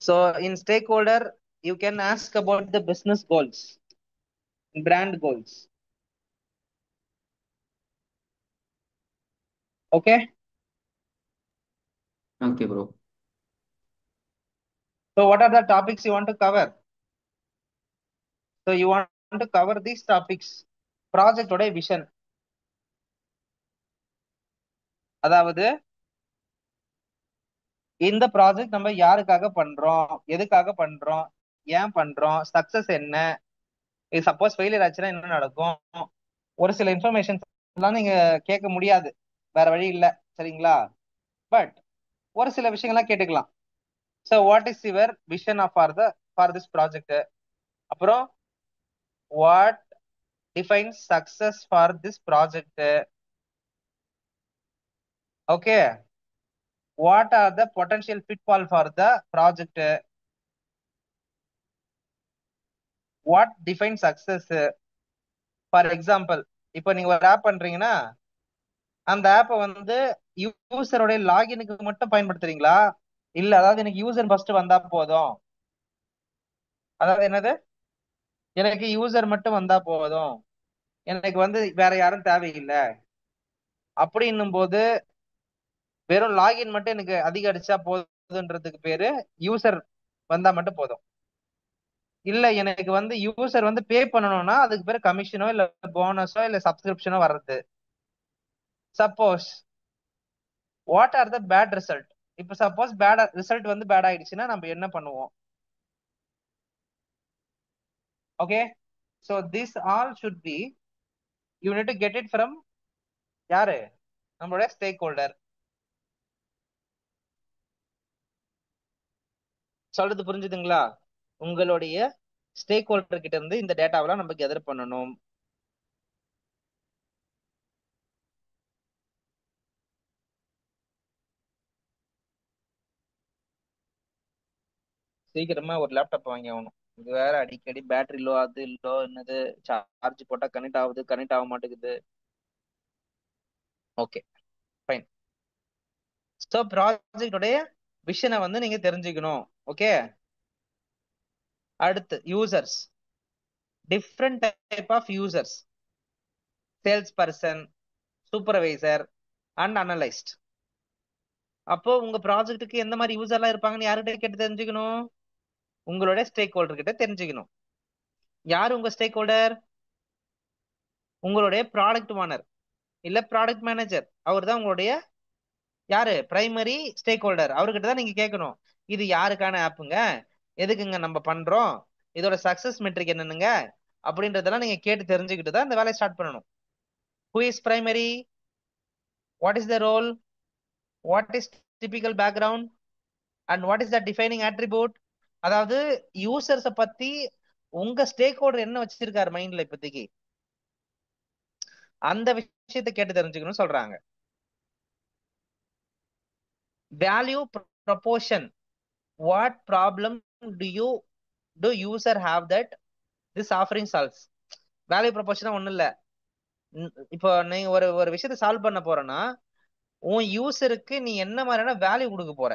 So in stakeholder you can ask about the business goals, brand goals. Okay, okay bro. so what are the topics you want to cover? So you want to cover these topics. Project oda vision, அதாவது இந்த ப்ராஜெக்ட் நம்ம யாருக்காக பண்றோம், எதுக்காக பண்றோம், ஏன் பண்றோம், சக்சஸ் என்ன, இது சப்போஸ் ஃபெயிலியர் ஆச்சுன்னா என்ன நடக்கும். ஒரு சில இன்ஃபர்மேஷன்ஸ் எல்லாம் நீங்க கேட்க முடியாது, வேற வழி இல்ல, சரிங்களா? பட் ஒரு சில விஷயங்கள்லாம் கேட்டுக்கலாம். So what is your vision of for this project? அப்புறம் what defines success for this project? Okay, what are the potential pitfall for the project? What define success? For example, இப்போ நீங்க ஒரு ஆப் பண்றீங்கன்னா அந்த ஆப்பை வந்து யூசருடைய லாகினுக்கு மட்டும் பயன்படுத்துறீங்களா, இல்ல அதாவது எனக்கு யூசர் ஃபர்ஸ்ட் வந்தா போதும், அதாவது என்னது, எனக்கு யூசர் மட்டும் வந்தா போதும், எனக்கு வந்து வேற யாரும் தேவையில்லை அப்படின்னும் போது வெறும் லாகின் மட்டும் எனக்கு அதிகரிச்சா போதுன்றதுக்கு பேரு யூசர் வந்தா மட்டும் போதும். இல்ல எனக்கு வந்து யூசர் வந்து பே பண்ணணும்னா அதுக்கு பேரு கமிஷனோ இல்ல போனஸோ இல்ல சப்ஸ்கிரிப்ஷனோ வர்றது. Suppose what are the bad result? இப்ப சப்போஸ் பேட் ரிசல்ட் வந்து பேட் ஆயிடுச்சுன்னா நம்ம என்ன பண்ணுவோம்? Okay, so this all should be you need to get it from யாரு, நம்மளுடைய ஸ்டேக் ஹோல்டர். சொல்றது புரிஞ்சுதுங்களா? உங்களுடைய ஸ்டேக் ஹோல்டர் கிட்ட இருந்து இந்த டேட்டாவெல்லாம் நம்ம கெதர் பண்ணணும். சீக்கிரமா ஒரு லேப்டாப் வாங்கி ஆகணும். இது வேற அடிக்கடி பேட்டரி லோ, அது லோ, என்னது சார்ஜ் போட்டா கனெக்ட் ஆகுது, கனெக்ட் ஆக மாட்டேங்குது. Okay, fine. ஸோ ப்ராஜெக்டோடைய விஷனை வந்து நீங்க தெரிஞ்சுக்கணும். ஓகே, அடுத்து users, different type of users, sales person, supervisor and analyst. அப்போ உங்க ப்ராஜெக்ட்டுக்கு எந்த மாதிரி யூசர்லாம் இருப்பாங்கன்னு யார்கிட்ட கேட்டு தெரிஞ்சுக்கணும்? உங்களுடைய ஸ்டேக் ஹோல்டர் கிட்ட தெரிஞ்சுக்கணும். யார் உங்க ஸ்டேக் ஹோல்டர்? உங்களுடைய ப்ராடக்ட் ஓனர் இல்ல ப்ராடக்ட் மேனேஜர், அவர் தான் உங்களுடைய யாரு பிரைமரி ஸ்டேக் ஹோல்டர். அவர்கிட்ட தான் நீங்க கேட்கணும், இது யாருக்கான ஆப்புங்க, எதுக்குங்க நம்ம பண்றோம், இதோட சக்சஸ் மெட்ரிக் என்னன்னுங்க அப்படின்றதெல்லாம் நீங்க கேட்டு தெரிஞ்சுக்கிட்டு தான் இந்த வேலையை ஸ்டார்ட் பண்ணணும். Who is primary, what is the role, what is typical background and what is the defining attribute. அதாவது யூசர்ஸ பத்தி உங்க ஸ்டேக் ஹோல்டர் என்ன வச்சிருக்காரு மைண்ட்ல இப்போதைக்கு, அந்த விஷயத்தை கேட்டு தெரிஞ்சுக்கணும் சொல்றாங்க. Value proportion, what problem do user have that this offering solves. Value ப்ரொபோர்ஷனா ஒண்ணும் இல்ல, இப்போ நீங்க ஒரு ஒரு விஷயத்தை சால்வ் பண்ண போறேன்னா உன் யூசருக்கு நீ என்ன மாதிரியான வேல்யூ கொடுக்க போற,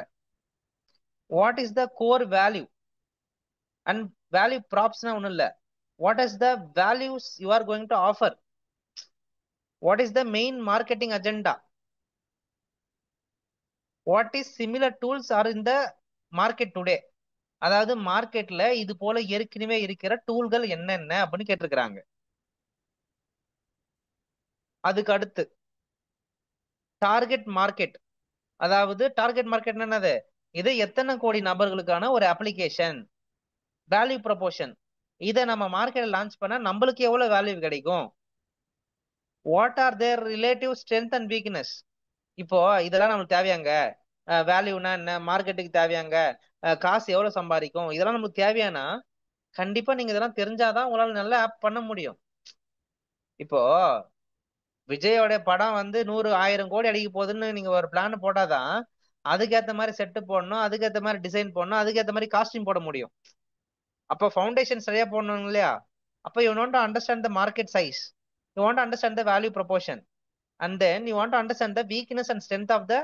what is the core value. And value ப்ராப்ஸ்னா ஒண்ணும் இல்ல, what is the values you are going to offer, what is the main marketing agenda, what is similar tools are in the market today. அதாவது மார்க்கெட்ல இது போல ஏற்கனவே இருக்கிற டூல்கள் என்னென்ன அப்படின்னு கேட்டிருக்கிறாங்க. அதுக்கு அடுத்து டார்கெட் மார்க்கெட், அதாவது டார்கெட் மார்க்கெட் என்னது, இது எத்தனை கோடி நபர்களுக்கான ஒரு அப்ளிகேஷன். வேல்யூ ப்ரொபோஷன், இதை நம்ம மார்க்கெட்ல லான்ச் பண்ணா நம்மளுக்கு எவ்வளவு வேல்யூ கிடைக்கும். What are their relative strength and weakness, இப்போ இதெல்லாம் நம்மளுக்கு தேவையாங்க. வேல்யூனா என்ன, மார்க்கெட்டுக்கு தேவையாங்க, காசு எவ்வளவு சம்பாதிக்கும், இதெல்லாம் நமக்கு தேவையானா கண்டிப்பா நீங்க இதெல்லாம் தெரிஞ்சாதான் உங்களால நல்ல ஆப் பண்ண முடியும். இப்போ விஜயோட படம் வந்து 100,000 கோடி அடிக்க போகுதுன்னு நீங்க ஒரு பிளான் போட்டாதான் அதுக்கேற்ற மாதிரி செட்டு போடணும், அதுக்கேற்ற மாதிரி டிசைன் போடணும், அதுக்கேற்ற மாதிரி காஸ்டியூம் போட முடியும். அப்போ ஃபவுண்டேஷன் சரியா போடணும் இல்லையா. அப்போ you want to understand the market size, you want to understand the value proposition, and then you want to understand the weakness and strength of the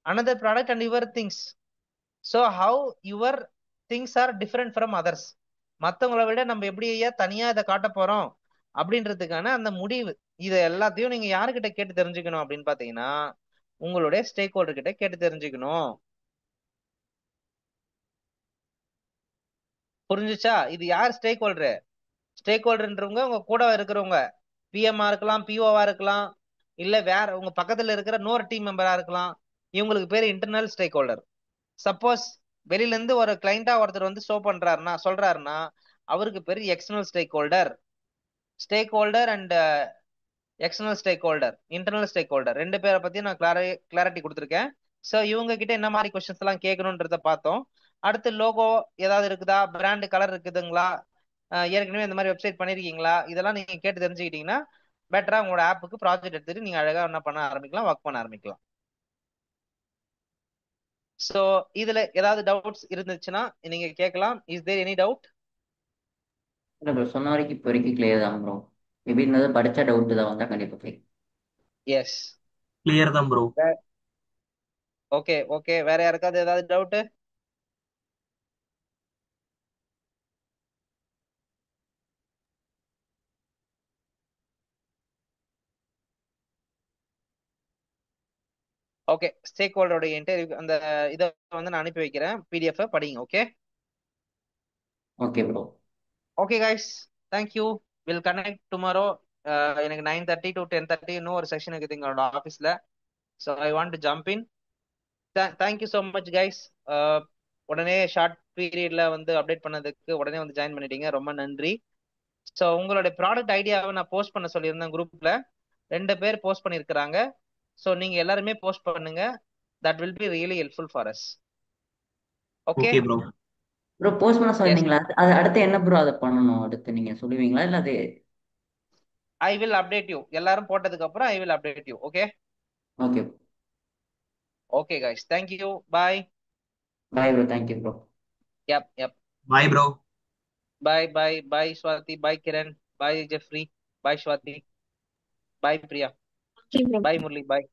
another product and your things. So how your things are different from others, மத்தவங்களை விட நம்ம எப்படியா தனியா இதை காட்ட போறோம் அப்படின்றதுக்கான அந்த முடிவு. இதை எல்லாத்தையும் நீங்க யாருக்கிட்ட கேட்டு தெரிஞ்சுக்கணும் அப்படின்னு பாத்தீங்கன்னா உங்களுடைய ஸ்டேக் ஹோல்டர் கிட்ட கேட்டு தெரிஞ்சுக்கணும். புரிஞ்சுச்சா? இது யார் ஸ்டேக் ஹோல்டர்? ஸ்டேக் ஹோல்டர்ன்றவங்க உங்க கூட இருக்கிறவங்க, பிஎம்ஆ இருக்கலாம், பிஓவா இருக்கலாம், இல்ல வேற உங்க பக்கத்துல இருக்கிற இன்னொரு டீம் மெம்பரா இருக்கலாம். இவங்களுக்கு பேரு இன்டர்னல் ஸ்டேக் ஹோல்டர். சப்போஸ் வெளியில இருந்து ஒரு கிளைண்டா ஒருத்தர் வந்து ஷோ பண்றாருன்னா சொல்றாருன்னா அவருக்கு பேரு external stakeholder. Stakeholder and external stakeholder, internal stakeholder, ரெண்டு பேரை பத்தி நான் கிளாரிட்டி கொடுத்துருக்கேன். ஸோ இவங்க கிட்ட என்ன மாதிரி கொஸ்டின்ஸ் எல்லாம் கேட்கணுன்றத பார்த்தோம். அடுத்து லோகோ ஏதாவது இருக்குதா, பிராண்ட் கலர் இருக்குதுங்களா, ஏற்கனவே இந்த மாதிரி வெப்சைட் பண்ணிருக்கீங்களா, இதெல்லாம் நீங்க கேட்டு தெரிஞ்சுக்கிட்டீங்கன்னா பெட்டரா உங்களோட ஆப்புக்கு ப்ராஜெக்ட் எடுத்துட்டு நீங்க அழகா என்ன பண்ண ஆரம்பிக்கலாம், ஒர்க் பண்ண ஆரம்பிக்கலாம். சோ இதுல ஏதாவது டவுட்ஸ் இருந்துச்சுன்னா நீங்க கேட்கலாம். Is there any doubt? இல்லை ப்ரோ, சொன்ன வரைக்கும் இப்போ வரைக்கும் கிளியர் தான் ப்ரோ. மேபி இந்த படிச்ச டவுட் தான் வந்தா கண்டிப்பா கிளியர். எஸ், கிளியர் தான் ப்ரோ. Okay okay. வேற யாருக்காவது ஏதாவது டவுட்? ஓகே, ஸ்டேக் ஹோல்டரோட இன்டர்வியூ அந்த இதை வந்து நான் அனுப்பி வைக்கிறேன், பிடிஎஃப் படிங்க. Okay okay bro. Okay guys, thank you. Will connect tomorrow. எனக்கு 9:30 to 10:30 இன்னும் ஒரு செஷன் இருக்குது எங்களோட ஆஃபீஸ்ல. So I want to jump in. Thank you so much guys. உடனே ஷார்ட் பீரியட்ல வந்து அப்டேட் பண்ணதுக்கு உடனே வந்து ஜாயின் பண்ணிட்டீங்க, ரொம்ப நன்றி. ஸோ உங்களுடைய ப்ராடக்ட் ஐடியாவை நான் போஸ்ட் பண்ண சொல்லியிருந்தேன் குரூப்ல, 2 பேர் போஸ்ட் பண்ணியிருக்கிறாங்க. ஸோ நீங்க எல்லாருமே போஸ்ட் பண்ணுங்க, that will be really helpful for us. Okay okay bro. Bro post பண்ண எஸ், சொன்னீங்களா? அது அடுத்து என்ன ப்ரோ அதை பண்ணணும்? அடுத்து நீங்க சொல்லுவீங்களா இல்லை அது? I will update you. எல்லாரும் போட்டதுக்கு அப்புறம் I will update you. Okay okay okay guys, thank you, bye. Bye bro, thank you bro. Yep, yep. Bye bro. Bye, bye, bye, Swati. Bye, Kiran. Bye, Jeffrey. Bye, Swati. Bye, Priya. Okay, bro. Bye, Murli. Bye.